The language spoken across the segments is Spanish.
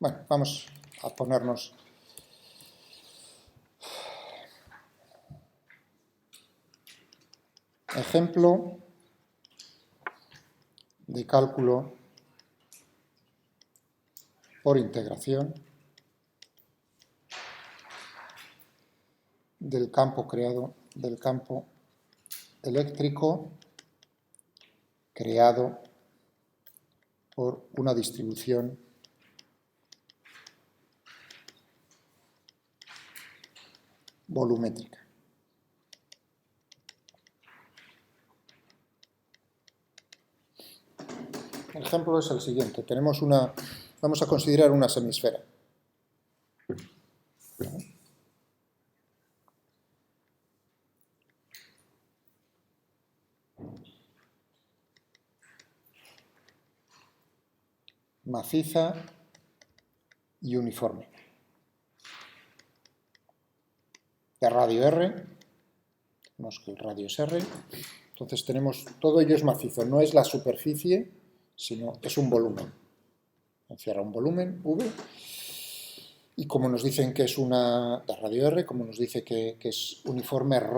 Bueno, vamos a ponernos ejemplo de cálculo por integración del campo eléctrico creado por una distribución volumétrica. El ejemplo es el siguiente. Vamos a considerar una semisfera. Maciza y uniforme. De radio R, vemos que el radio es R, entonces tenemos, todo ello es macizo, no es la superficie, sino es un volumen. Encierra un volumen, V, y como nos dicen que es una de radio R, como nos dice que es uniforme, ρ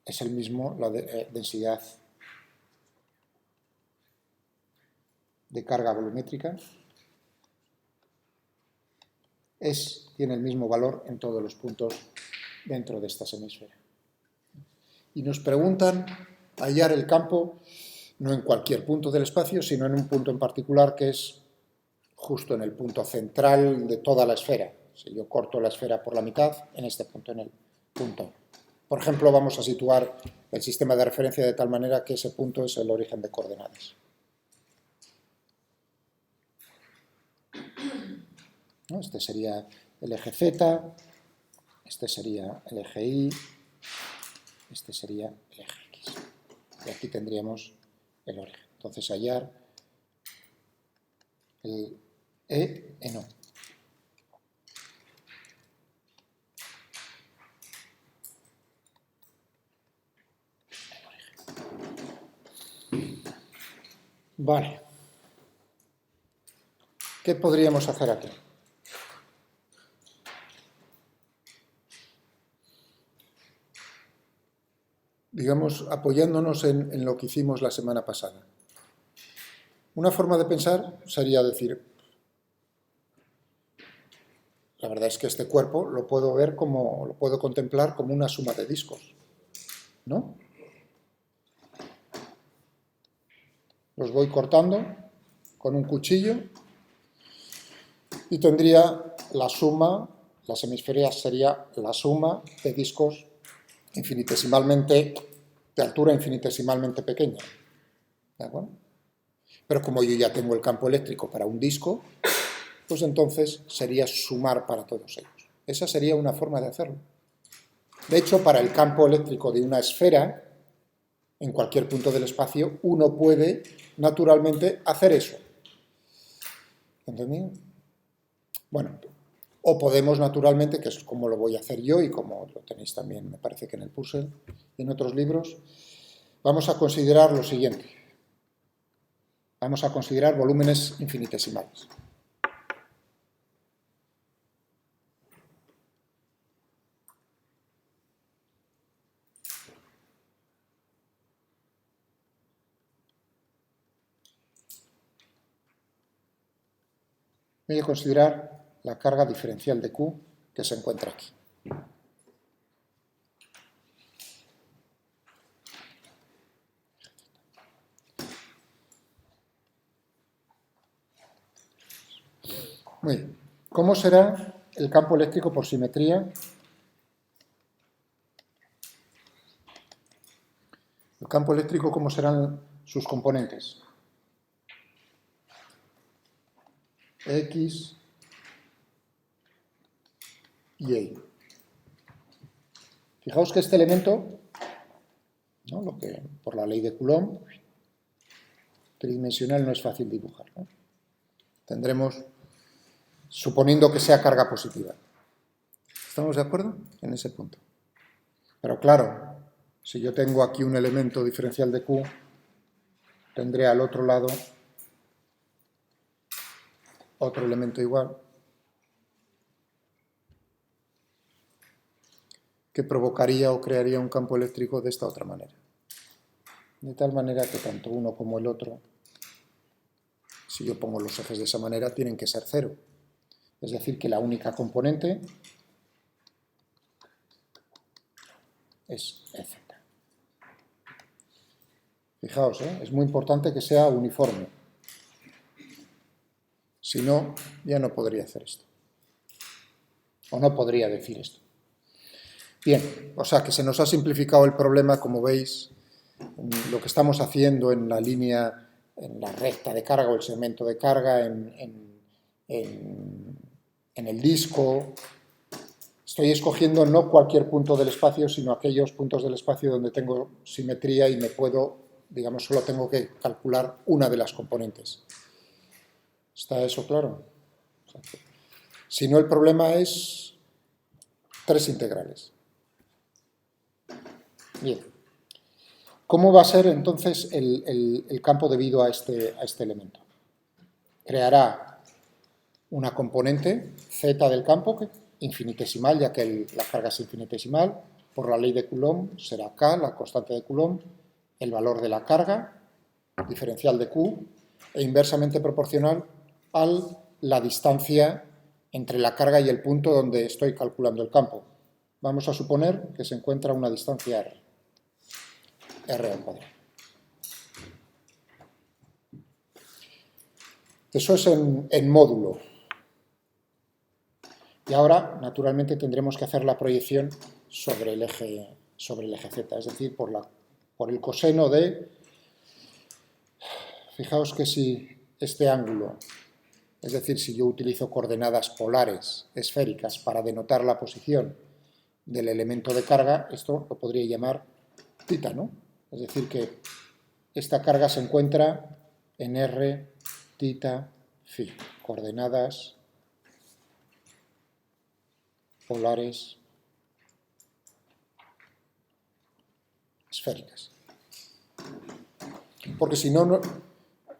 es el mismo, la densidad de carga volumétrica, tiene el mismo valor en todos los puntos dentro de esta semisfera. Y nos preguntan hallar el campo no en cualquier punto del espacio, sino en un punto en particular que es justo en el punto central de toda la esfera. Si yo corto la esfera por la mitad, en este punto, en el punto. Por ejemplo, vamos a situar el sistema de referencia de tal manera que ese punto es el origen de coordenadas. ¿No? Este sería el eje Z, este sería el eje Y, este sería el eje X. Y aquí tendríamos el origen. Entonces, hallar el E en O. Vale. ¿Qué podríamos hacer aquí? Digamos, apoyándonos en lo que hicimos la semana pasada. Una forma de pensar sería decir, la verdad es que este cuerpo lo puedo contemplar como una suma de discos, ¿no? Los voy cortando con un cuchillo y tendría la suma, la semisfera sería la suma de discos de altura infinitesimalmente pequeña, ¿de acuerdo? Pero como yo ya tengo el campo eléctrico para un disco, pues entonces sería sumar para todos ellos. Esa sería una forma de hacerlo. De hecho, para el campo eléctrico de una esfera, en cualquier punto del espacio, uno puede naturalmente hacer eso. ¿Entendido? Bueno, o podemos naturalmente, que es como lo voy a hacer yo y como lo tenéis también, me parece que en el puzzle y en otros libros, vamos a considerar lo siguiente. Vamos a considerar volúmenes infinitesimales. Voy a considerar la carga diferencial de Q que se encuentra aquí. Muy bien. ¿Cómo será el campo eléctrico por simetría? El campo eléctrico, ¿cómo serán sus componentes? X y Y. Fijaos que este elemento, ¿no? Por la ley de Coulomb, tridimensional no es fácil dibujar, ¿no? Tendremos, suponiendo que sea carga positiva. ¿Estamos de acuerdo en ese punto? Pero claro, si yo tengo aquí un elemento diferencial de Q, tendré al otro lado otro elemento igual, que provocaría o crearía un campo eléctrico de esta otra manera. De tal manera que tanto uno como el otro, si yo pongo los ejes de esa manera, tienen que ser cero. Es decir, que la única componente es EZ. Fijaos, es muy importante que sea uniforme. Si no, ya no podría hacer esto. O no podría decir esto. Bien, o sea que se nos ha simplificado el problema, como veis, lo que estamos haciendo en la línea, en la recta de carga o el segmento de carga, en el disco. Estoy escogiendo no cualquier punto del espacio, sino aquellos puntos del espacio donde tengo simetría y me puedo, digamos, solo tengo que calcular una de las componentes. ¿Está eso claro? Si no, el problema es tres integrales. Bien. ¿Cómo va a ser entonces el campo debido a este elemento? Creará una componente z del campo, infinitesimal, ya que la carga es infinitesimal. Por la ley de Coulomb será k, la constante de Coulomb, el valor de la carga, diferencial de q, e inversamente proporcional a la distancia entre la carga y el punto donde estoy calculando el campo. Vamos a suponer que se encuentra una distancia r al cuadrado. Eso es en módulo. Y ahora, naturalmente, tendremos que hacer la proyección sobre el eje z, es decir, por el coseno de... Fijaos que si este ángulo, es decir, si yo utilizo coordenadas polares esféricas para denotar la posición del elemento de carga, esto lo podría llamar θ, ¿no? Es decir, que esta carga se encuentra en r, θ, φ, coordenadas polares esféricas. Porque si no,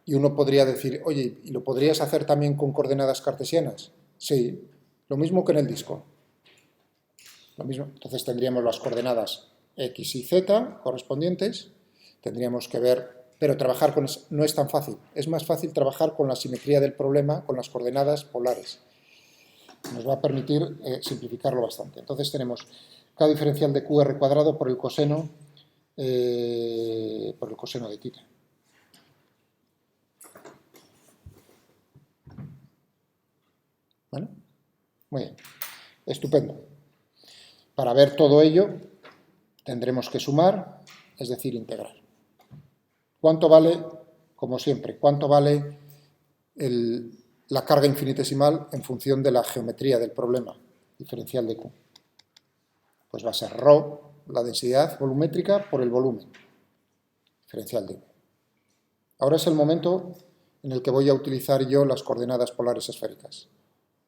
y uno podría decir, oye, ¿y lo podrías hacer también con coordenadas cartesianas? Sí, lo mismo que en el disco. Lo mismo. Entonces tendríamos las coordenadas x y z correspondientes, tendríamos que ver, pero trabajar con eso no es tan fácil. Es más fácil trabajar con la simetría del problema, con las coordenadas polares. Nos va a permitir simplificarlo bastante. Entonces tenemos k diferencial de qr cuadrado por el coseno de θ. ¿Vale? Muy bien. Estupendo. Para ver todo ello tendremos que sumar, es decir, integrar. ¿Cuánto vale, como siempre, cuánto vale la carga infinitesimal en función de la geometría del problema, diferencial de Q? Pues va a ser ρ, la densidad volumétrica, por el volumen, diferencial de V. Ahora es el momento en el que voy a utilizar yo las coordenadas polares esféricas.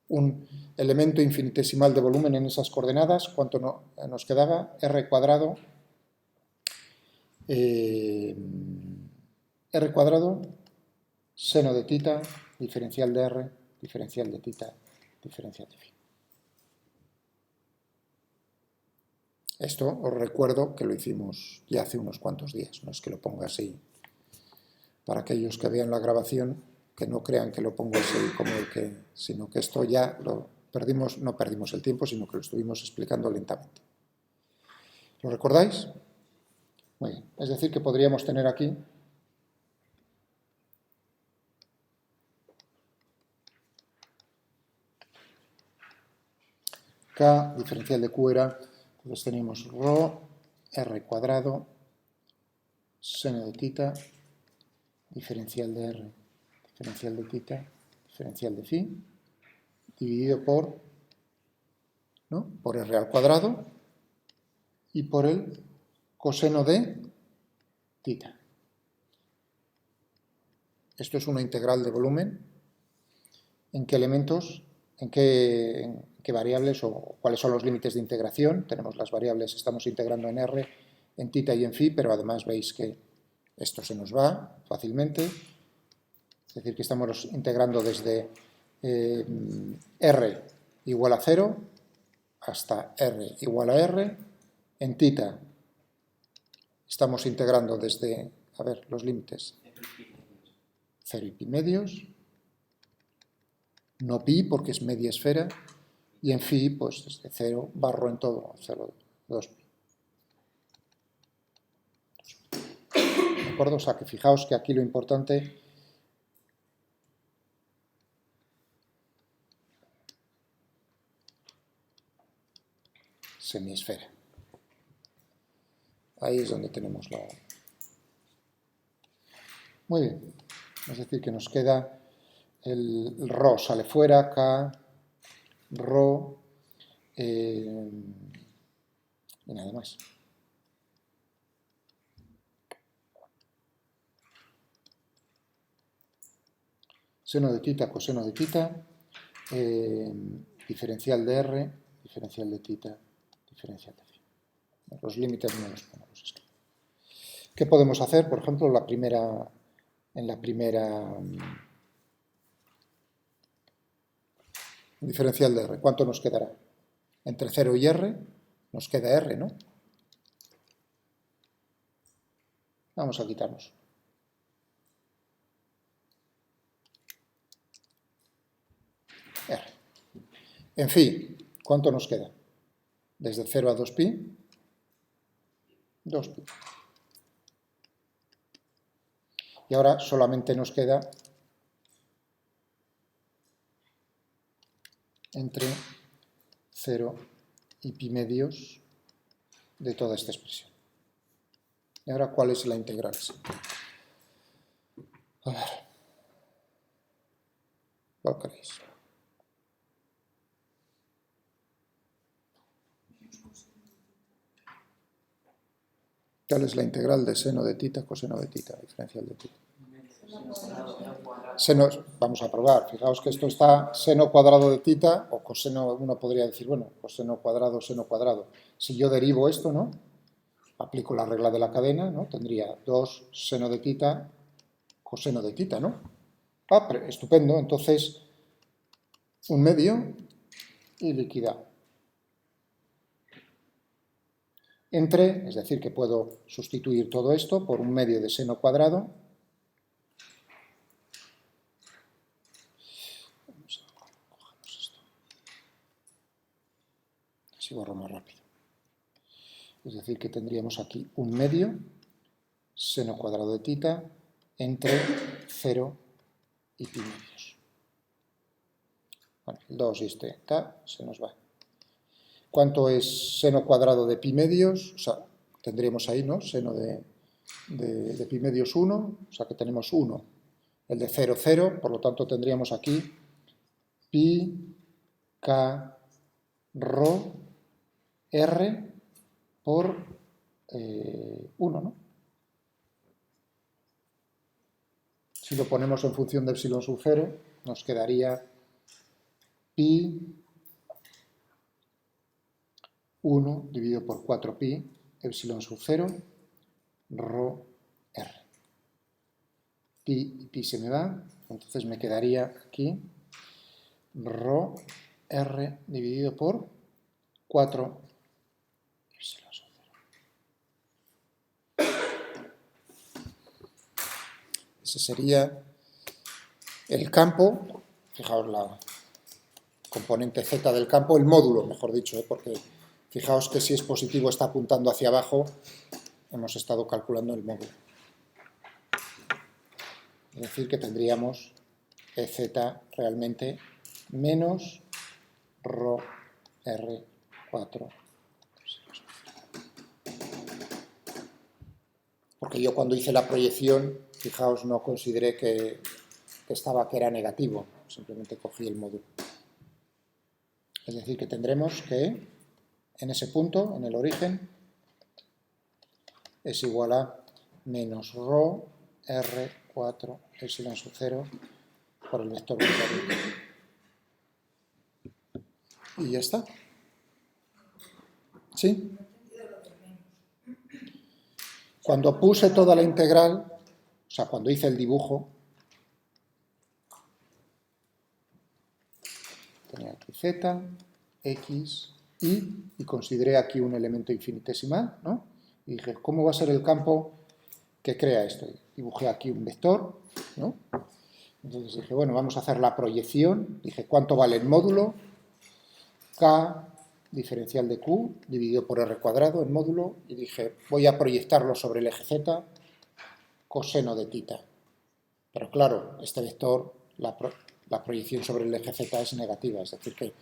Un elemento infinitesimal de volumen en esas coordenadas, ¿cuánto nos quedaba? R cuadrado, seno de θ, diferencial de R, diferencial de θ, diferencial de φ. Esto os recuerdo que lo hicimos ya hace unos cuantos días, no es que lo ponga así. Para aquellos que vean la grabación, que no crean que lo pongo así como sino que esto ya lo perdimos, no perdimos el tiempo, sino que lo estuvimos explicando lentamente. ¿Lo recordáis? Muy bien. Es decir, que podríamos tener aquí K, diferencial de Q era, entonces tenemos ρ, R cuadrado, seno de θ, diferencial de R, diferencial de θ, diferencial de φ, dividido por R al cuadrado y por el coseno de θ. Esto es una integral de volumen. ¿En qué elementos, en qué variables o cuáles son los límites de integración? Tenemos las variables, estamos integrando en R, en θ y en φ, pero además veis que esto se nos va fácilmente. Es decir, que estamos integrando desde R igual a 0 hasta R igual a R, En θ estamos integrando desde, a ver, los límites, 0 y pi medios, no pi porque es media esfera, y en phi, pues desde 0 barro en todo, 0, 2 pi. ¿De acuerdo? O sea que fijaos que aquí lo importante semiesfera. Ahí es donde tenemos la... Muy bien. Es decir, que nos queda el ρ sale fuera, K, ρ, y nada más. Seno de θ, coseno de θ, diferencial de R, diferencial de θ, diferencial de phi. Los límites no los ponemos. ¿Qué podemos hacer? Por ejemplo, en la primera diferencial de R. ¿Cuánto nos quedará? Entre 0 y R nos queda R, ¿no? Vamos a quitarnos. R. En fin, ¿cuánto nos queda? Desde 0 a 2pi, 2pi. Y ahora solamente nos queda entre 0 y pi medios de toda esta expresión. Y ahora, ¿cuál es la integral? A ver. ¿Cuál queréis? ¿Cuál es la integral de seno de θ, coseno de θ, diferencial de θ? Seno, vamos a probar. Fijaos que esto está seno cuadrado de θ, o coseno, uno podría decir, bueno, coseno cuadrado, seno cuadrado. Si yo derivo esto, ¿no? Aplico la regla de la cadena, ¿no? Tendría 2 seno de θ, coseno de θ, ¿no? Ah, estupendo. Entonces, un medio y liquidado. Entre, es decir, que puedo sustituir todo esto por un medio de seno cuadrado. Cogemos esto. Así borro más rápido. Es decir, que tendríamos aquí un medio seno cuadrado de θ entre 0 y pi medios. Bueno, el 2 y este θ se nos va. ¿Cuánto es seno cuadrado de pi medios? O sea, tendríamos ahí, ¿no? Seno de pi medios 1, o sea que tenemos 1. El de 0, 0, por lo tanto tendríamos aquí pi, k, rho, r por 1, ¿no? Si lo ponemos en función de epsilon sub 0, nos quedaría pi 1 dividido por 4pi, epsilon sub 0, rho r. Pi y pi se me va, entonces me quedaría aquí rho r dividido por 4 epsilon sub 0. Ese sería el campo, fijaos la componente z del campo, el módulo, mejor dicho, porque fijaos que si es positivo está apuntando hacia abajo, hemos estado calculando el módulo. Es decir, que tendríamos EZ realmente menos rho R4. Porque yo cuando hice la proyección, fijaos, no consideré que era negativo, simplemente cogí el módulo. Es decir, que tendremos que en ese punto, en el origen, es igual a menos rho R4 epsilon sub 0 por el vector unitario. Y ya está. ¿Sí? Cuando puse toda la integral, o sea, cuando hice el dibujo, tenía aquí z, x, y consideré aquí un elemento infinitesimal, ¿no? Y dije, ¿cómo va a ser el campo que crea esto? Dibujé aquí un vector, ¿no? Entonces dije, bueno, vamos a hacer la proyección. Dije, ¿cuánto vale el módulo? K diferencial de Q dividido por R cuadrado, el módulo, y dije, voy a proyectarlo sobre el eje Z, coseno de tita. Pero claro, este vector, la proyección sobre el eje Z es negativa, es decir, que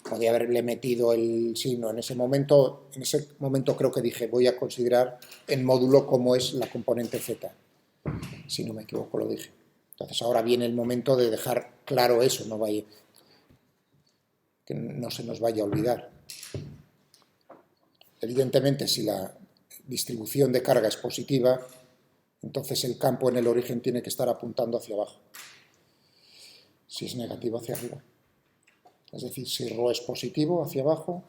podía haberle metido el signo en ese momento creo que dije, voy a considerar el módulo como es la componente Z. Si no me equivoco, lo dije. Entonces ahora viene el momento de dejar claro eso, que no se nos vaya a olvidar. Evidentemente, si la distribución de carga es positiva, entonces el campo en el origen tiene que estar apuntando hacia abajo. Si es negativo, hacia arriba. Es decir, si ρ es positivo, hacia abajo,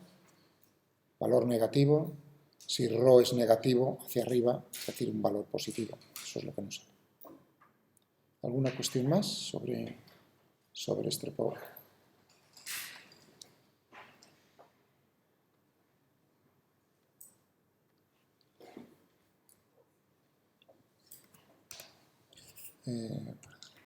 valor negativo. Si ρ es negativo, hacia arriba, es decir, un valor positivo. Eso es lo que nos sale. ¿Alguna cuestión más sobre este power?